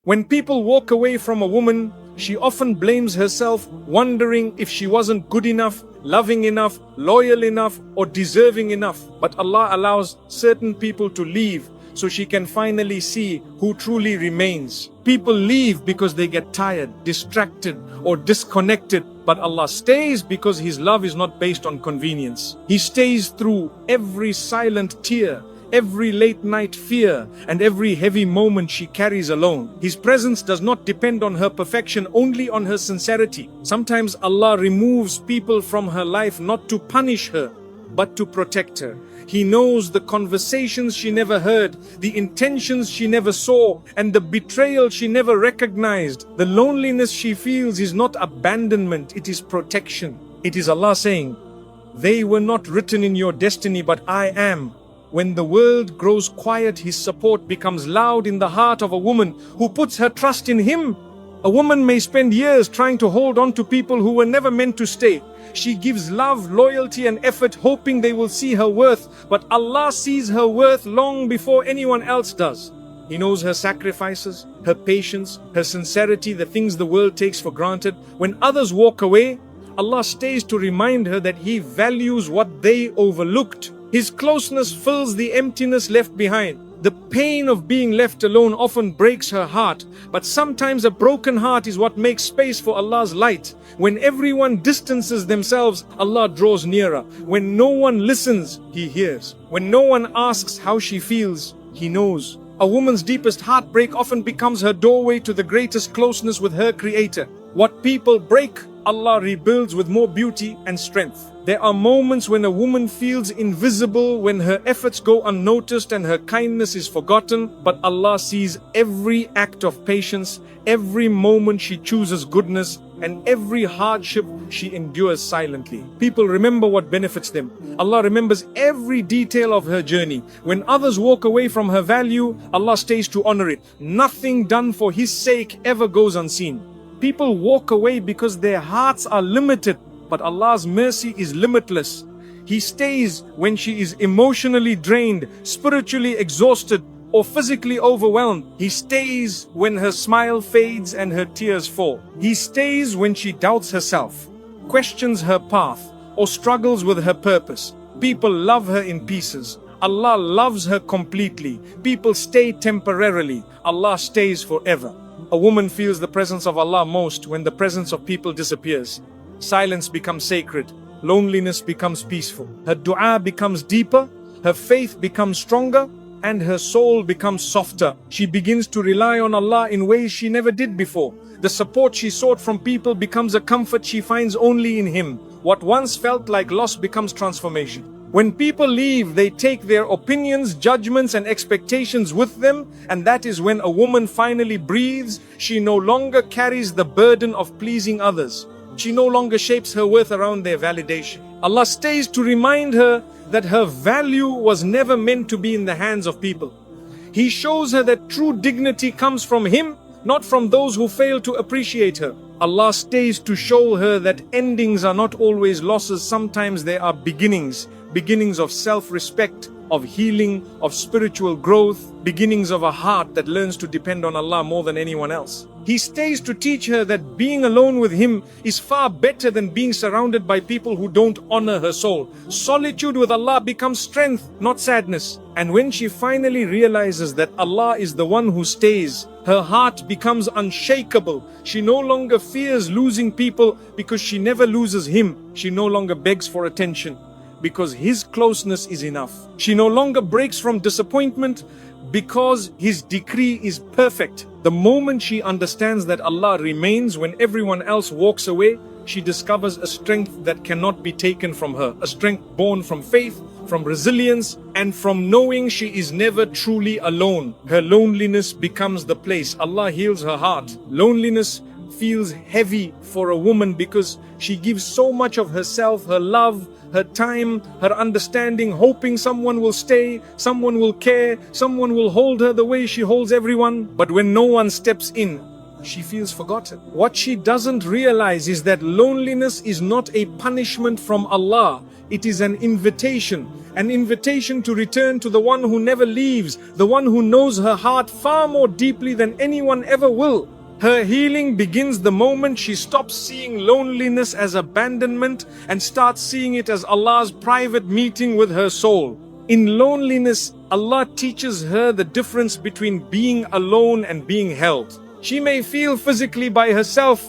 When people walk away from a woman, she often blames herself, wondering if she wasn't good enough, loving enough, loyal enough, or deserving enough. But Allah allows certain people to leave so she can finally see who truly remains. People leave because they get tired, distracted, or disconnected. But Allah stays because His love is not based on convenience. He stays through every silent tear, every late night fear, and every heavy moment she carries alone. His presence does not depend on her perfection, only on her sincerity. Sometimes Allah removes people from her life not to punish her, but to protect her. He knows the conversations she never heard, the intentions she never saw, and the betrayal she never recognized. The loneliness she feels is not abandonment, it is protection. It is Allah saying, "They were not written in your destiny, but I am." When the world grows quiet, His support becomes loud in the heart of a woman who puts her trust in Him. A woman may spend years trying to hold on to people who were never meant to stay. She gives love, loyalty, and effort, hoping they will see her worth. But Allah sees her worth long before anyone else does. He knows her sacrifices, her patience, her sincerity, the things the world takes for granted. When others walk away, Allah stays to remind her that He values what they overlooked. His closeness fills the emptiness left behind. The pain of being left alone often breaks her heart, but sometimes a broken heart is what makes space for Allah's light. When everyone distances themselves, Allah draws nearer. When no one listens, He hears. When no one asks how she feels, He knows. A woman's deepest heartbreak often becomes her doorway to the greatest closeness with her Creator. What people break, Allah rebuilds with more beauty and strength. There are moments when a woman feels invisible, when her efforts go unnoticed and her kindness is forgotten, but Allah sees every act of patience, every moment she chooses goodness, and every hardship she endures silently. People remember what benefits them. Allah remembers every detail of her journey. When others walk away from her value, Allah stays to honor it. Nothing done for His sake ever goes unseen. People walk away because their hearts are limited, but Allah's mercy is limitless. He stays when she is emotionally drained, spiritually exhausted, or physically overwhelmed. He stays when her smile fades and her tears fall. He stays when she doubts herself, questions her path, or struggles with her purpose. People love her in pieces. Allah loves her completely. People stay temporarily. Allah stays forever. A woman feels the presence of Allah most when the presence of people disappears. Silence becomes sacred. Loneliness becomes peaceful. Her dua becomes deeper. Her faith becomes stronger. And her soul becomes softer. She begins to rely on Allah in ways she never did before. The support she sought from people becomes a comfort she finds only in Him. What once felt like loss becomes transformation. When people leave, they take their opinions, judgments, and expectations with them, and that is when a woman finally breathes. She no longer carries the burden of pleasing others. She no longer shapes her worth around their validation. Allah stays to remind her that her value was never meant to be in the hands of people. He shows her that true dignity comes from Him, not from those who fail to appreciate her. Allah stays to show her that endings are not always losses. Sometimes they are beginnings. Beginnings of self-respect, of healing, of spiritual growth, beginnings of a heart that learns to depend on Allah more than anyone else. He stays to teach her that being alone with Him is far better than being surrounded by people who don't honor her soul. Solitude with Allah becomes strength, not sadness. And when she finally realizes that Allah is the one who stays, her heart becomes unshakable. She no longer fears losing people because she never loses Him. She no longer begs for attention because His closeness is enough. She no longer breaks from disappointment because His decree is perfect. The moment she understands that Allah remains when everyone else walks away, she discovers a strength that cannot be taken from her. A strength born from faith, from resilience, and from knowing she is never truly alone. Her loneliness becomes the place. Allah heals her heart. Loneliness feels heavy for a woman because she gives so much of herself, her love, her time, her understanding, hoping someone will stay, someone will care, someone will hold her the way she holds everyone. But when no one steps in, she feels forgotten. What she doesn't realize is that loneliness is not a punishment from Allah. It is an invitation to return to the one who never leaves, the one who knows her heart far more deeply than anyone ever will. Her healing begins the moment she stops seeing loneliness as abandonment and starts seeing it as Allah's private meeting with her soul. In loneliness, Allah teaches her the difference between being alone and being held. She may feel physically by herself,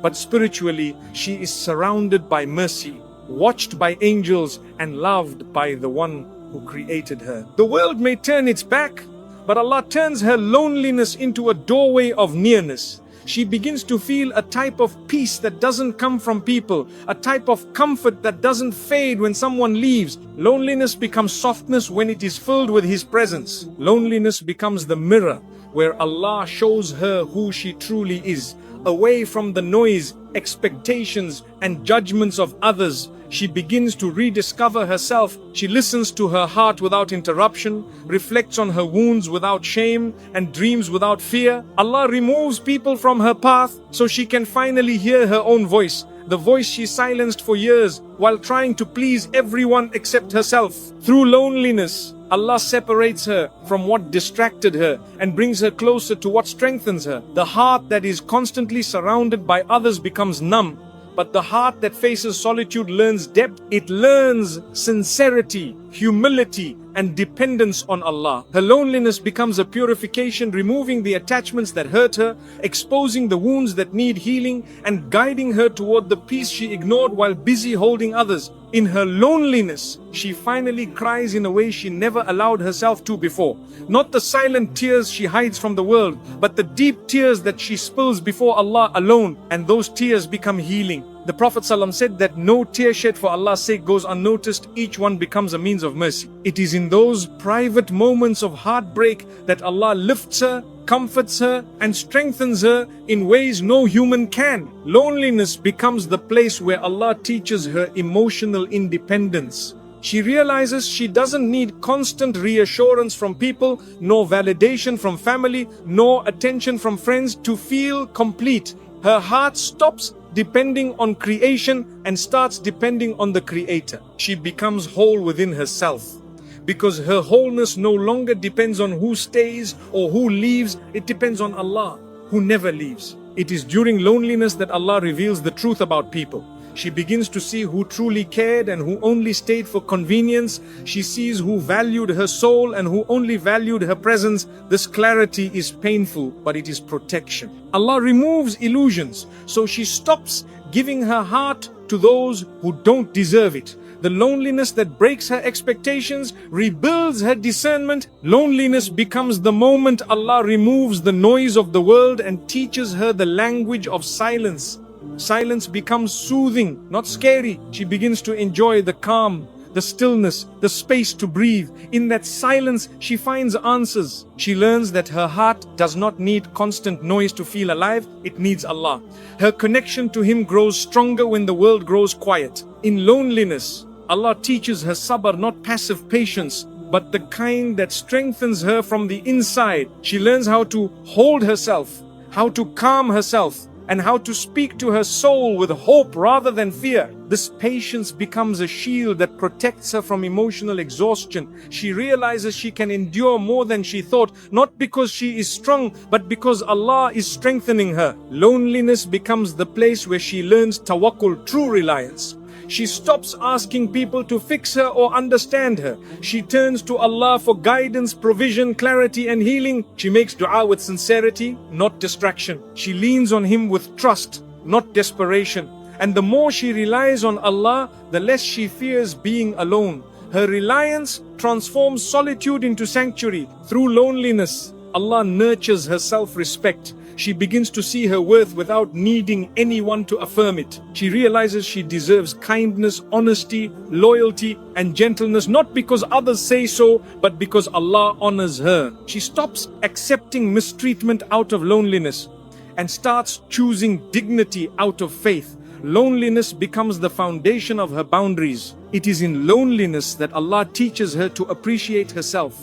but spiritually she is surrounded by mercy, watched by angels, and loved by the one who created her. The world may turn its back, but Allah turns her loneliness into a doorway of nearness. She begins to feel a type of peace that doesn't come from people, a type of comfort that doesn't fade when someone leaves. Loneliness becomes softness when it is filled with His presence. Loneliness becomes the mirror where Allah shows her who she truly is. Away from the noise, expectations, and judgments of others, she begins to rediscover herself. She listens to her heart without interruption, reflects on her wounds without shame, and dreams without fear. Allah removes people from her path so she can finally hear her own voice, the voice she silenced for years while trying to please everyone except herself. Through loneliness, Allah separates her from what distracted her and brings her closer to what strengthens her. The heart that is constantly surrounded by others becomes numb, but the heart that faces solitude learns depth. It learns sincerity, humility, and dependence on Allah. Her loneliness becomes a purification, removing the attachments that hurt her, exposing the wounds that need healing, and guiding her toward the peace she ignored while busy holding others. In her loneliness, she finally cries in a way she never allowed herself to before. Not the silent tears she hides from the world, but the deep tears that she spills before Allah alone, and those tears become healing. The Prophet ﷺ said that no tear shed for Allah's sake goes unnoticed. Each one becomes a means of mercy. It is in those private moments of heartbreak that Allah lifts her, comforts her, and strengthens her in ways no human can. Loneliness becomes the place where Allah teaches her emotional independence. She realizes she doesn't need constant reassurance from people, nor validation from family, nor attention from friends to feel complete. Her heart stops depending on creation and starts depending on the Creator. She becomes whole within herself, because her wholeness no longer depends on who stays or who leaves. It depends on Allah, who never leaves. It is during loneliness that Allah reveals the truth about people. She begins to see who truly cared and who only stayed for convenience. She sees who valued her soul and who only valued her presence. This clarity is painful, but it is protection. Allah removes illusions, so she stops giving her heart to those who don't deserve it. The loneliness that breaks her expectations rebuilds her discernment. Loneliness becomes the moment Allah removes the noise of the world and teaches her the language of silence. Silence becomes soothing, not scary. She begins to enjoy the calm, the stillness, the space to breathe. In that silence, she finds answers. She learns that her heart does not need constant noise to feel alive. It needs Allah. Her connection to Him grows stronger when the world grows quiet. In loneliness, Allah teaches her sabr, not passive patience, but the kind that strengthens her from the inside. She learns how to hold herself, how to calm herself, and how to speak to her soul with hope rather than fear. This patience becomes a shield that protects her from emotional exhaustion. She realizes she can endure more than she thought, not because she is strong, but because Allah is strengthening her. Loneliness becomes the place where she learns tawakkul, true reliance. She stops asking people to fix her or understand her. She turns to Allah for guidance, provision, clarity, and healing. She makes dua with sincerity, not distraction. She leans on Him with trust, not desperation. And the more she relies on Allah, the less she fears being alone. Her reliance transforms solitude into sanctuary. Through loneliness, Allah nurtures her self-respect. She begins to see her worth without needing anyone to affirm it. She realizes she deserves kindness, honesty, loyalty, and gentleness, not because others say so, but because Allah honors her. She stops accepting mistreatment out of loneliness and starts choosing dignity out of faith. Loneliness becomes the foundation of her boundaries. It is in loneliness that Allah teaches her to appreciate herself.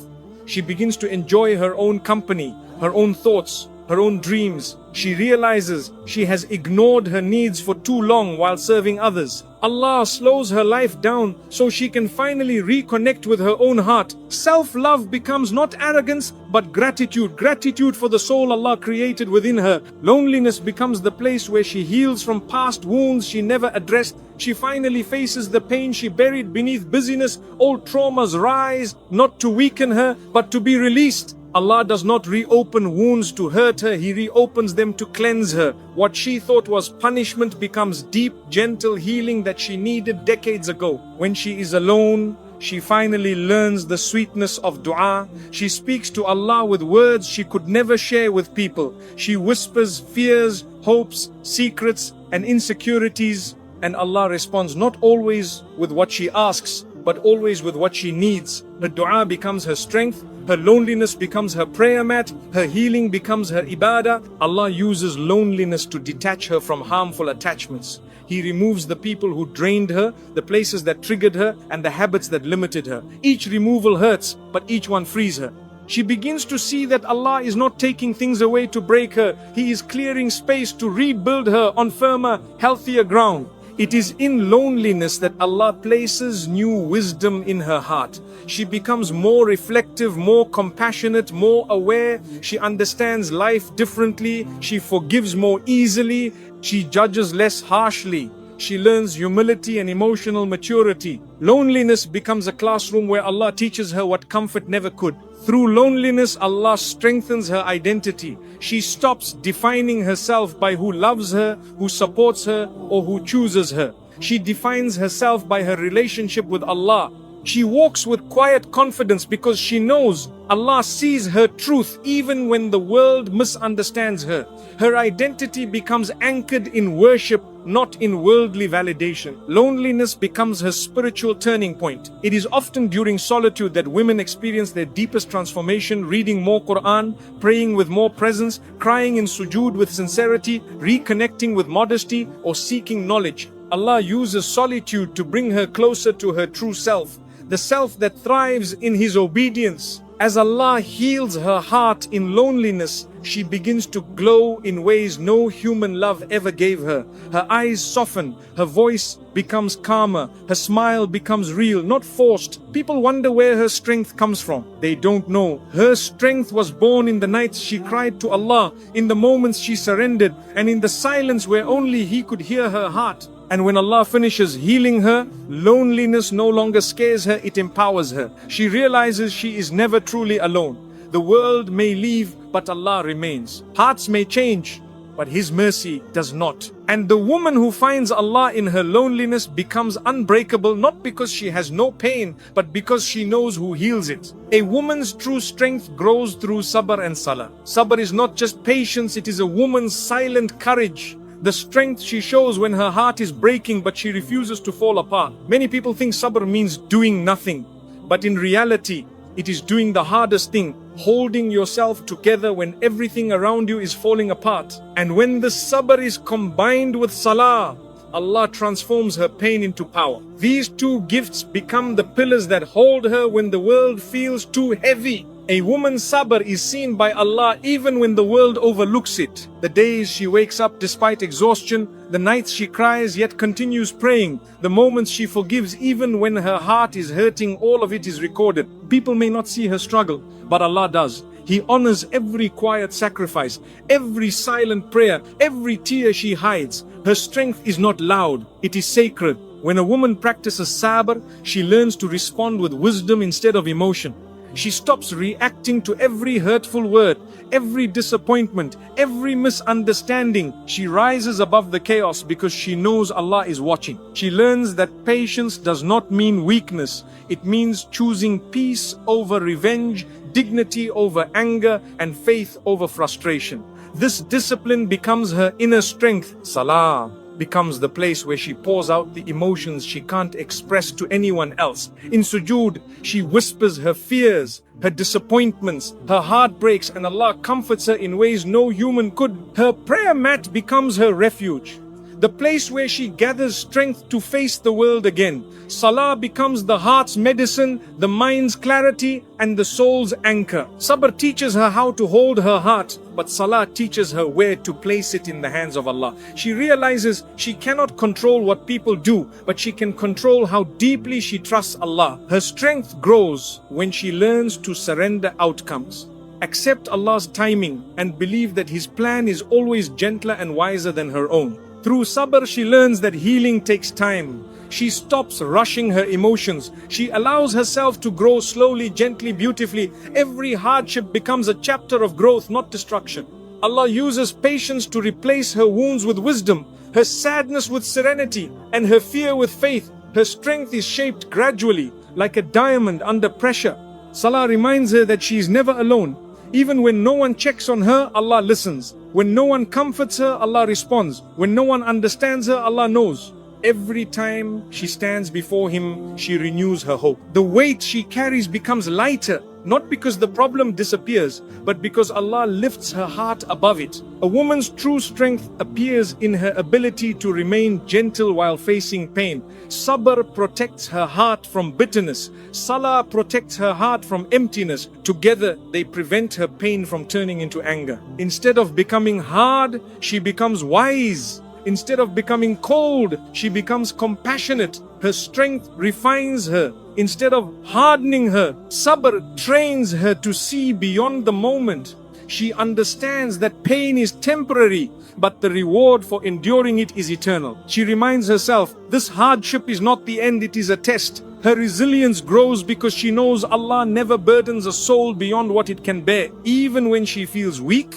She begins to enjoy her own company, her own thoughts, her own dreams. She realizes she has ignored her needs for too long while serving others. Allah slows her life down so she can finally reconnect with her own heart. Self-love becomes not arrogance but gratitude. Gratitude for the soul Allah created within her. Loneliness becomes the place where she heals from past wounds she never addressed. She finally faces the pain she buried beneath busyness. Old traumas rise, not to weaken her, but to be released. Allah does not reopen wounds to hurt her, He reopens them to cleanse her. What she thought was punishment becomes deep, gentle healing that she needed decades ago. When she is alone, she finally learns the sweetness of dua. She speaks to Allah with words she could never share with people. She whispers fears, hopes, secrets, and insecurities. And Allah responds not always with what she asks, but always with what she needs. Her dua becomes her strength, her loneliness becomes her prayer mat, her healing becomes her ibadah. Allah uses loneliness to detach her from harmful attachments. He removes the people who drained her, the places that triggered her, and the habits that limited her. Each removal hurts, but each one frees her. She begins to see that Allah is not taking things away to break her. He is clearing space to rebuild her on firmer, healthier ground. It is in loneliness that Allah places new wisdom in her heart. She becomes more reflective, more compassionate, more aware. She understands life differently. She forgives more easily. She judges less harshly. She learns humility and emotional maturity. Loneliness becomes a classroom where Allah teaches her what comfort never could. Through loneliness, Allah strengthens her identity. She stops defining herself by who loves her, who supports her, or who chooses her. She defines herself by her relationship with Allah. She walks with quiet confidence because she knows Allah sees her truth even when the world misunderstands her. Her identity becomes anchored in worship, not in worldly validation. Loneliness becomes her spiritual turning point. It is often during solitude that women experience their deepest transformation, reading more Qur'an, praying with more presence, crying in sujood with sincerity, reconnecting with modesty, or seeking knowledge. Allah uses solitude to bring her closer to her true self, the self that thrives in His obedience. As Allah heals her heart in loneliness, she begins to glow in ways no human love ever gave her. Her eyes soften, her voice becomes calmer, her smile becomes real, not forced. People wonder where her strength comes from. They don't know. Her strength was born in the nights she cried to Allah, in the moments she surrendered, and in the silence where only He could hear her heart. And when Allah finishes healing her, loneliness no longer scares her, it empowers her. She realizes she is never truly alone. The world may leave, but Allah remains. Hearts may change, but His mercy does not. And the woman who finds Allah in her loneliness becomes unbreakable, not because she has no pain, but because she knows who heals it. A woman's true strength grows through sabr and salah. Sabr is not just patience, it is a woman's silent courage. The strength she shows when her heart is breaking but she refuses to fall apart. Many people think sabr means doing nothing, but in reality, it is doing the hardest thing, holding yourself together when everything around you is falling apart. And when the sabr is combined with salah, Allah transforms her pain into power. These two gifts become the pillars that hold her when the world feels too heavy. A woman's sabr is seen by Allah even when the world overlooks it. The days she wakes up despite exhaustion, the nights she cries yet continues praying, the moments she forgives even when her heart is hurting, all of it is recorded. People may not see her struggle, but Allah does. He honors every quiet sacrifice, every silent prayer, every tear she hides. Her strength is not loud, it is sacred. When a woman practices sabr, she learns to respond with wisdom instead of emotion. She stops reacting to every hurtful word, every disappointment, every misunderstanding. She rises above the chaos because she knows Allah is watching. She learns that patience does not mean weakness. It means choosing peace over revenge, dignity over anger, and faith over frustration. This discipline becomes her inner strength. Salah becomes the place where she pours out the emotions she can't express to anyone else. In sujood, she whispers her fears, her disappointments, her heartbreaks, and Allah comforts her in ways no human could. Her prayer mat becomes her refuge. the place where she gathers strength to face the world again. Salah becomes the heart's medicine, the mind's clarity, and the soul's anchor. Sabr teaches her how to hold her heart, but Salah teaches her where to place it in the hands of Allah. She realizes she cannot control what people do, but she can control how deeply she trusts Allah. Her strength grows when she learns to surrender outcomes, accept Allah's timing, and believe that His plan is always gentler and wiser than her own. Through sabr, she learns that healing takes time. She stops rushing her emotions. She allows herself to grow slowly, gently, beautifully. Every hardship becomes a chapter of growth, not destruction. Allah uses patience to replace her wounds with wisdom, her sadness with serenity, and her fear with faith. Her strength is shaped gradually, like a diamond under pressure. Salah reminds her that she is never alone. Even when no one checks on her, Allah listens. When no one comforts her, Allah responds. When no one understands her, Allah knows. Every time she stands before Him, she renews her hope. The weight she carries becomes lighter, not because the problem disappears, but because Allah lifts her heart above it. A woman's true strength appears in her ability to remain gentle while facing pain. Sabr protects her heart from bitterness. Salah protects her heart from emptiness. Together, they prevent her pain from turning into anger. Instead of becoming hard, she becomes wise. Instead of becoming cold, she becomes compassionate. Her strength refines her. Instead of hardening her, sabr trains her to see beyond the moment. She understands that pain is temporary, but the reward for enduring it is eternal. She reminds herself, this hardship is not the end, it is a test. Her resilience grows because she knows Allah never burdens a soul beyond what it can bear. Even when she feels weak,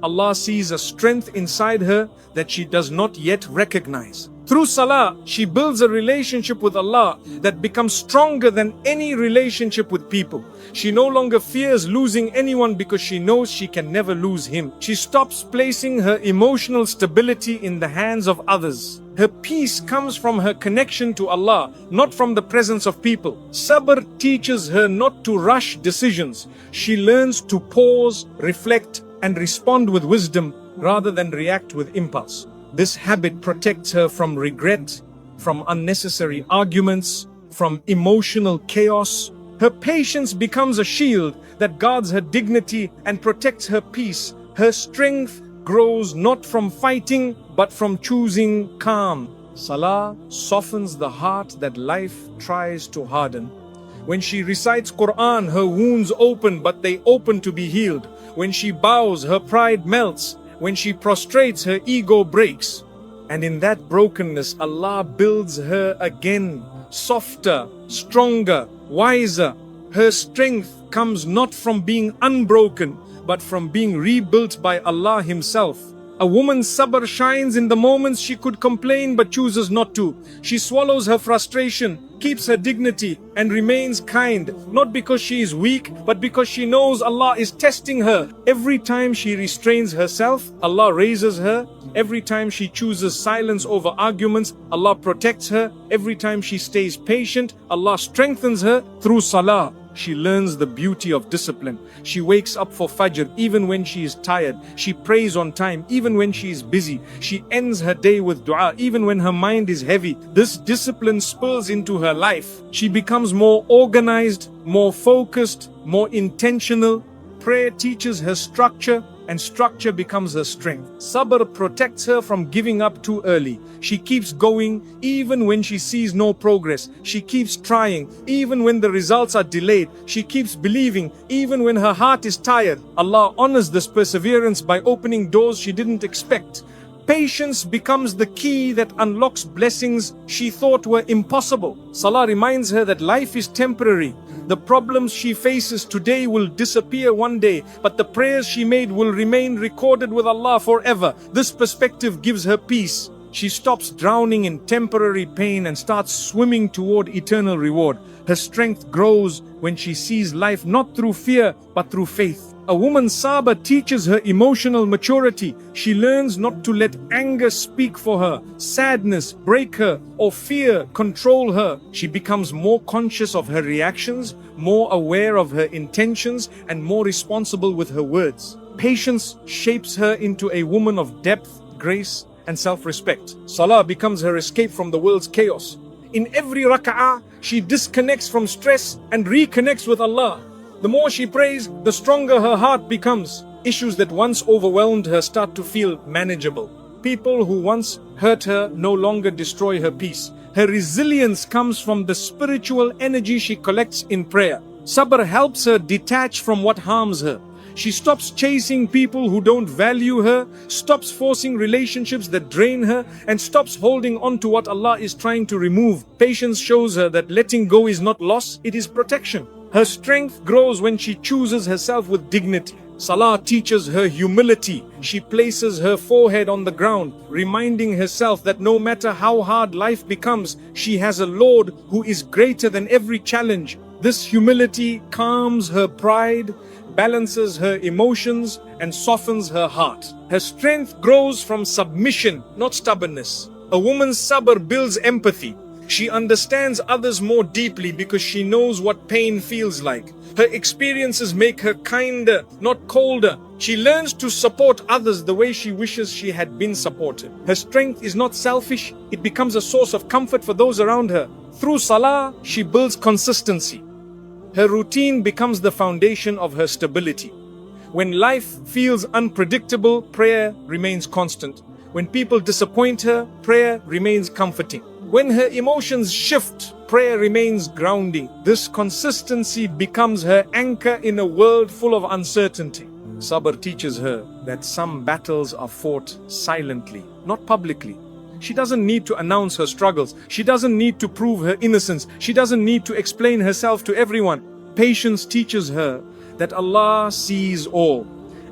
Allah sees a strength inside her that she does not yet recognize. Through salah, she builds a relationship with Allah that becomes stronger than any relationship with people. She no longer fears losing anyone because she knows she can never lose Him. She stops placing her emotional stability in the hands of others. Her peace comes from her connection to Allah, not from the presence of people. Sabr teaches her not to rush decisions. She learns to pause, reflect, and respond with wisdom rather than react with impulse. This habit protects her from regret, from unnecessary arguments, from emotional chaos. Her patience becomes a shield that guards her dignity and protects her peace. Her strength grows not from fighting, but from choosing calm. Salah softens the heart that life tries to harden. When she recites Qur'an, her wounds open, but they open to be healed. When she bows, her pride melts. When she prostrates, her ego breaks. And in that brokenness, Allah builds her again, softer, stronger, wiser. Her strength comes not from being unbroken, but from being rebuilt by Allah Himself. A woman's sabr shines in the moments she could complain but chooses not to. She swallows her frustration, keeps her dignity, and remains kind, not because she is weak, but because she knows Allah is testing her. Every time she restrains herself, Allah raises her. Every time she chooses silence over arguments, Allah protects her. Every time she stays patient, Allah strengthens her. Through salah, she learns the beauty of discipline. She wakes up for Fajr even when she is tired. She prays on time even when she is busy. She ends her day with dua even when her mind is heavy. This discipline spills into her life. She becomes more organized, more focused, more intentional. Prayer teaches her structure, and structure becomes her strength. Sabr protects her from giving up too early. She keeps going even when she sees no progress. She keeps trying even when the results are delayed. She keeps believing even when her heart is tired. Allah honors this perseverance by opening doors she didn't expect. Patience becomes the key that unlocks blessings she thought were impossible. Salah reminds her that life is temporary. The problems she faces today will disappear one day, but the prayers she made will remain recorded with Allah forever. This perspective gives her peace. She stops drowning in temporary pain and starts swimming toward eternal reward. Her strength grows when she sees life not through fear, but through faith. A woman's sabr teaches her emotional maturity. She learns not to let anger speak for her, sadness break her, or fear control her. She becomes more conscious of her reactions, more aware of her intentions, and more responsible with her words. Patience shapes her into a woman of depth, grace, and self-respect. Salah becomes her escape from the world's chaos. In every rak'ah, she disconnects from stress and reconnects with Allah. The more she prays, the stronger her heart becomes. Issues that once overwhelmed her start to feel manageable. People who once hurt her no longer destroy her peace. Her resilience comes from the spiritual energy she collects in prayer. Sabr helps her detach from what harms her. She stops chasing people who don't value her, stops forcing relationships that drain her, and stops holding on to what Allah is trying to remove. Patience shows her that letting go is not loss, it is protection. Her strength grows when she chooses herself with dignity. Salah teaches her humility. She places her forehead on the ground, reminding herself that no matter how hard life becomes, she has a Lord who is greater than every challenge. This humility calms her pride, balances her emotions, and softens her heart. Her strength grows from submission, not stubbornness. A woman's sabr builds empathy. She understands others more deeply because she knows what pain feels like. Her experiences make her kinder, not colder. She learns to support others the way she wishes she had been supported. Her strength is not selfish, it becomes a source of comfort for those around her. Through salah, she builds consistency. Her routine becomes the foundation of her stability. When life feels unpredictable, prayer remains constant. When people disappoint her, prayer remains comforting. When her emotions shift, prayer remains grounding. This consistency becomes her anchor in a world full of uncertainty. Sabr teaches her that some battles are fought silently, not publicly. She doesn't need to announce her struggles. She doesn't need to prove her innocence. She doesn't need to explain herself to everyone. Patience teaches her that Allah sees all,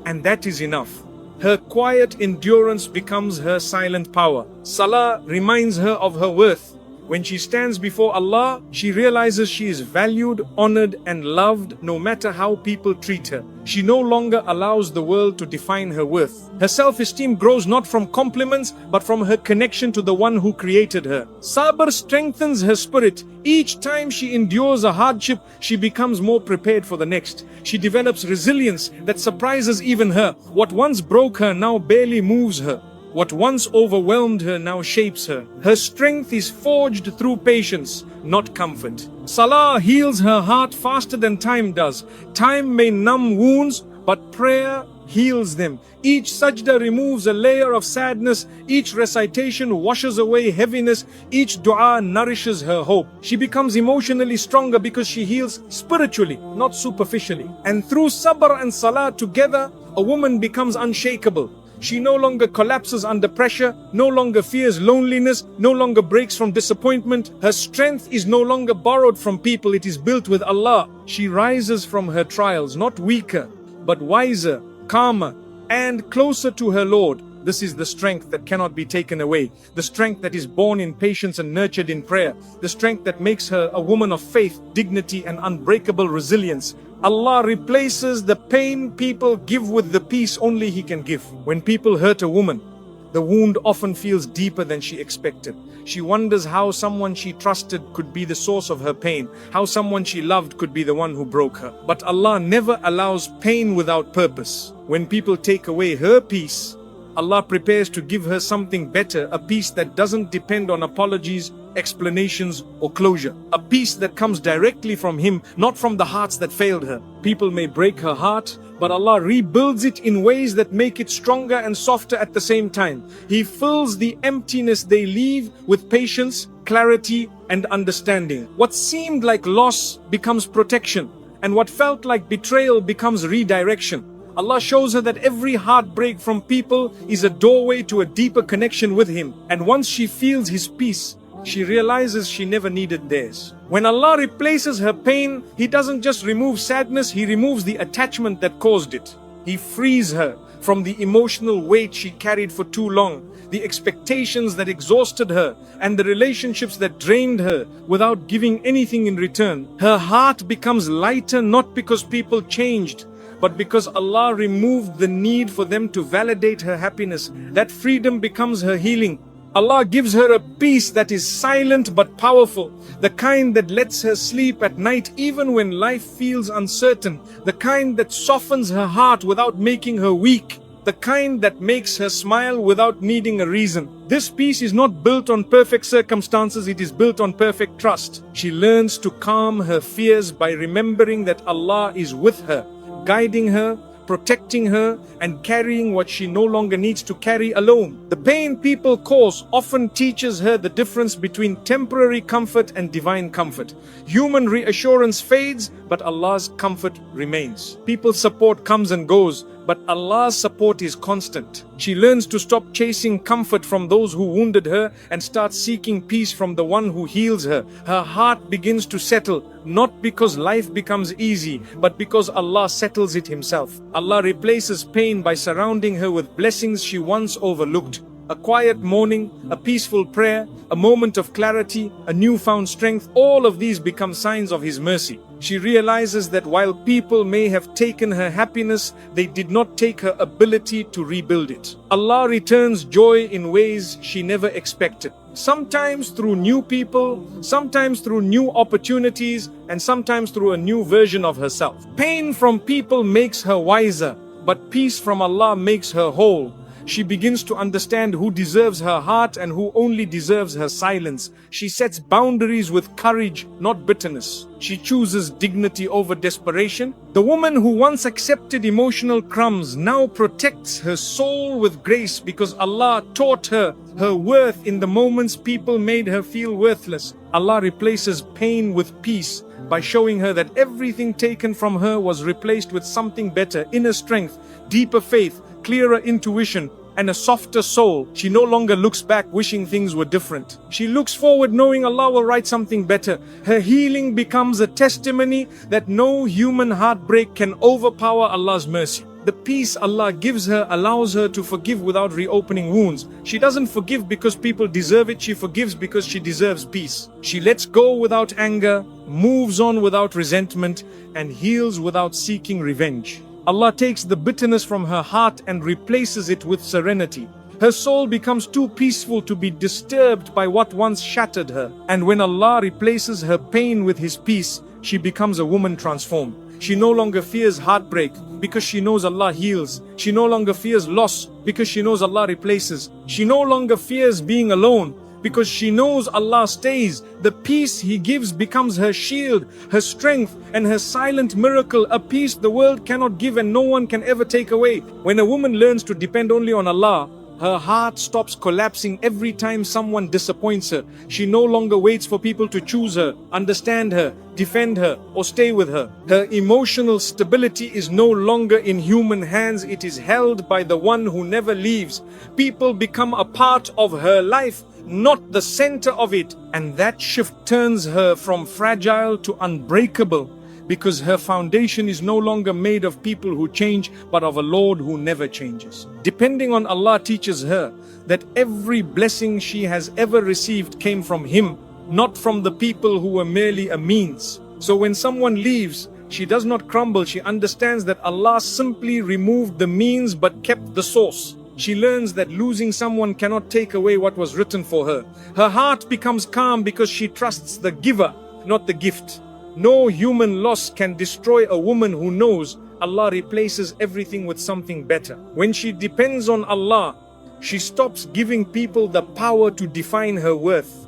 and that is enough. Her quiet endurance becomes her silent power. Salah reminds her of her worth. When she stands before Allah, she realizes she is valued, honored, and loved no matter how people treat her. She no longer allows the world to define her worth. Her self-esteem grows not from compliments, but from her connection to the one who created her. Sabr strengthens her spirit. Each time she endures a hardship, she becomes more prepared for the next. She develops resilience that surprises even her. What once broke her now barely moves her. What once overwhelmed her now shapes her. Her strength is forged through patience, not comfort. Salah heals her heart faster than time does. Time may numb wounds, but prayer heals them. Each sajda removes a layer of sadness. Each recitation washes away heaviness. Each dua nourishes her hope. She becomes emotionally stronger because she heals spiritually, not superficially. And through sabr and salah together, a woman becomes unshakable. She no longer collapses under pressure, no longer fears loneliness, no longer breaks from disappointment. Her strength is no longer borrowed from people, it is built with Allah. She rises from her trials, not weaker, but wiser, calmer, and closer to her Lord. This is the strength that cannot be taken away. The strength that is born in patience and nurtured in prayer. The strength that makes her a woman of faith, dignity, and unbreakable resilience. Allah replaces the pain people give with the peace only He can give. When people hurt a woman, the wound often feels deeper than she expected. She wonders how someone she trusted could be the source of her pain, how someone she loved could be the one who broke her. But Allah never allows pain without purpose. When people take away her peace, Allah prepares to give her something better, a peace that doesn't depend on apologies, explanations, or closure. A peace that comes directly from Him, not from the hearts that failed her. People may break her heart, but Allah rebuilds it in ways that make it stronger and softer at the same time. He fills the emptiness they leave with patience, clarity, and understanding. What seemed like loss becomes protection, and what felt like betrayal becomes redirection. Allah shows her that every heartbreak from people is a doorway to a deeper connection with Him. And once she feels His peace, she realizes she never needed theirs. When Allah replaces her pain, He doesn't just remove sadness, He removes the attachment that caused it. He frees her from the emotional weight she carried for too long, the expectations that exhausted her, and the relationships that drained her without giving anything in return. Her heart becomes lighter not because people changed, but because Allah removed the need for them to validate her happiness. That freedom becomes her healing. Allah gives her a peace that is silent but powerful, the kind that lets her sleep at night even when life feels uncertain, the kind that softens her heart without making her weak. the kind that makes her smile without needing a reason. This peace is not built on perfect circumstances, it is built on perfect trust. She learns to calm her fears by remembering that Allah is with her, guiding her, protecting her, and carrying what she no longer needs to carry alone. The pain people cause often teaches her the difference between temporary comfort and divine comfort. Human reassurance fades, but Allah's comfort remains. People's support comes and goes, but Allah's support is constant. She learns to stop chasing comfort from those who wounded her and start seeking peace from the one who heals her. Her heart begins to settle, not because life becomes easy, but because Allah settles it Himself. Allah replaces pain by surrounding her with blessings she once overlooked. A quiet morning, a peaceful prayer, a moment of clarity, a newfound strength, all of these become signs of His mercy. She realizes that while people may have taken her happiness, they did not take her ability to rebuild it. Allah returns joy in ways she never expected. Sometimes through new people, sometimes through new opportunities, and sometimes through a new version of herself. Pain from people makes her wiser, but peace from Allah makes her whole. She begins to understand who deserves her heart and who only deserves her silence. She sets boundaries with courage, not bitterness. She chooses dignity over desperation. The woman who once accepted emotional crumbs now protects her soul with grace because Allah taught her her worth in the moments people made her feel worthless. Allah replaces pain with peace by showing her that everything taken from her was replaced with something better: inner strength, deeper faith, clearer intuition, and a softer soul. She no longer looks back wishing things were different. She looks forward knowing Allah will write something better. Her healing becomes a testimony that no human heartbreak can overpower Allah's mercy. The peace Allah gives her allows her to forgive without reopening wounds. She doesn't forgive because people deserve it, she forgives because she deserves peace. She lets go without anger, moves on without resentment, and heals without seeking revenge. Allah takes the bitterness from her heart and replaces it with serenity. Her soul becomes too peaceful to be disturbed by what once shattered her. And when Allah replaces her pain with His peace, she becomes a woman transformed. She no longer fears heartbreak because she knows Allah heals. She no longer fears loss because she knows Allah replaces. She no longer fears being alone because she knows Allah stays. The peace He gives becomes her shield, her strength, and her silent miracle, a peace the world cannot give and no one can ever take away. When a woman learns to depend only on Allah, her heart stops collapsing every time someone disappoints her. She no longer waits for people to choose her, understand her, defend her, or stay with her. Her emotional stability is no longer in human hands, it is held by the one who never leaves. People become a part of her life, not the center of it, and that shift turns her from fragile to unbreakable, because her foundation is no longer made of people who change, but of a Lord who never changes. Depending on Allah teaches her that every blessing she has ever received came from Him, not from the people who were merely a means. So when someone leaves, she does not crumble. She understands that Allah simply removed the means but kept the source. She learns that losing someone cannot take away what was written for her. Her heart becomes calm because she trusts the giver, not the gift. No human loss can destroy a woman who knows Allah replaces everything with something better. When she depends on Allah, she stops giving people the power to define her worth.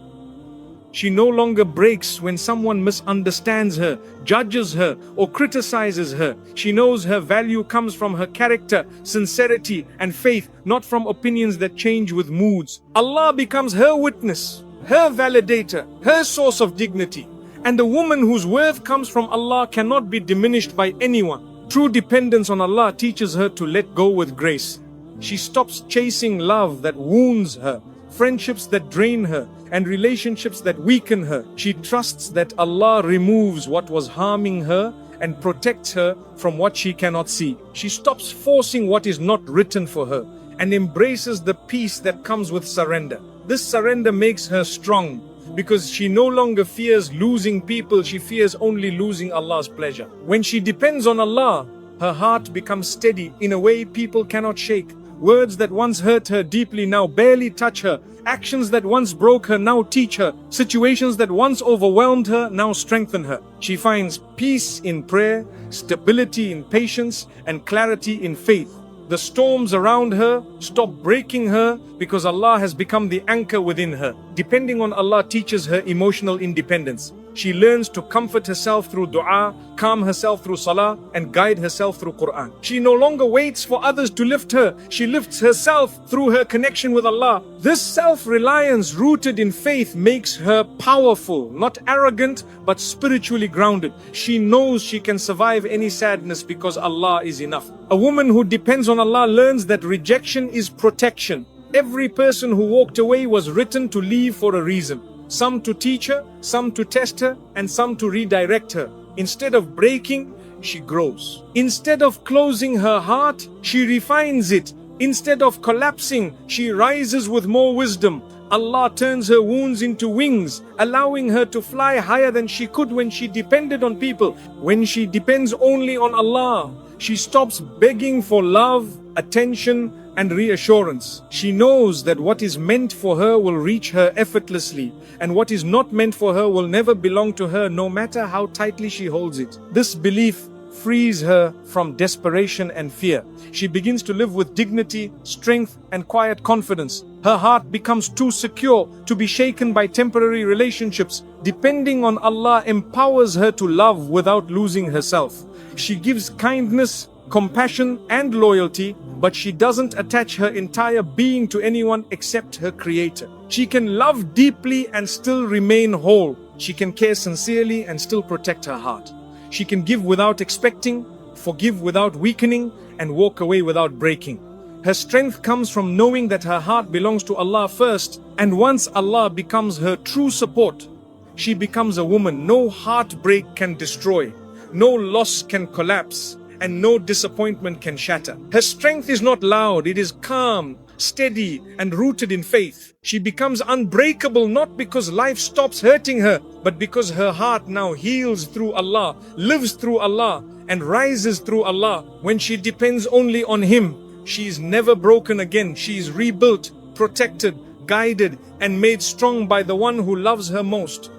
She no longer breaks when someone misunderstands her, judges her, or criticizes her. She knows her value comes from her character, sincerity, and faith, not from opinions that change with moods. Allah becomes her witness, her validator, her source of dignity. And a woman whose worth comes from Allah cannot be diminished by anyone. True dependence on Allah teaches her to let go with grace. She stops chasing love that wounds her, friendships that drain her, and relationships that weaken her. She trusts that Allah removes what was harming her and protects her from what she cannot see. She stops forcing what is not written for her and embraces the peace that comes with surrender. This surrender makes her strong because she no longer fears losing people, she fears only losing Allah's pleasure. When she depends on Allah, her heart becomes steady in a way people cannot shake. Words that once hurt her deeply now barely touch her. Actions that once broke her now teach her. Situations that once overwhelmed her now strengthen her. She finds peace in prayer, stability in patience, and clarity in faith. The storms around her stop breaking her because Allah has become the anchor within her. Depending on Allah teaches her emotional independence. She learns to comfort herself through dua, calm herself through salah, and guide herself through Qur'an. She no longer waits for others to lift her. She lifts herself through her connection with Allah. This self-reliance rooted in faith makes her powerful, not arrogant, but spiritually grounded. She knows she can survive any sadness because Allah is enough. A woman who depends on Allah learns that rejection is protection. Every person who walked away was written to leave for a reason. Some to teach her, some to test her, and some to redirect her. Instead of breaking, she grows. Instead of closing her heart, she refines it. Instead of collapsing, she rises with more wisdom. Allah turns her wounds into wings, allowing her to fly higher than she could when she depended on people. When she depends only on Allah, she stops begging for love, attention, and reassurance. She knows that what is meant for her will reach her effortlessly, and what is not meant for her will never belong to her, no matter how tightly she holds it. This belief frees her from desperation and fear. She begins to live with dignity, strength, and quiet confidence. Her heart becomes too secure to be shaken by temporary relationships. Depending on Allah empowers her to love without losing herself. She gives kindness, compassion, and loyalty, but she doesn't attach her entire being to anyone except her Creator. She can love deeply and still remain whole. She can care sincerely and still protect her heart. She can give without expecting, forgive without weakening, and walk away without breaking. Her strength comes from knowing that her heart belongs to Allah first, and once Allah becomes her true support, she becomes a woman no heartbreak can destroy, no loss can collapse, and no disappointment can shatter. Her strength is not loud, it is calm, steady, and rooted in faith. She becomes unbreakable not because life stops hurting her, but because her heart now heals through Allah, lives through Allah, and rises through Allah. When she depends only on Him, she is never broken again. She is rebuilt, protected, guided, and made strong by the one who loves her most.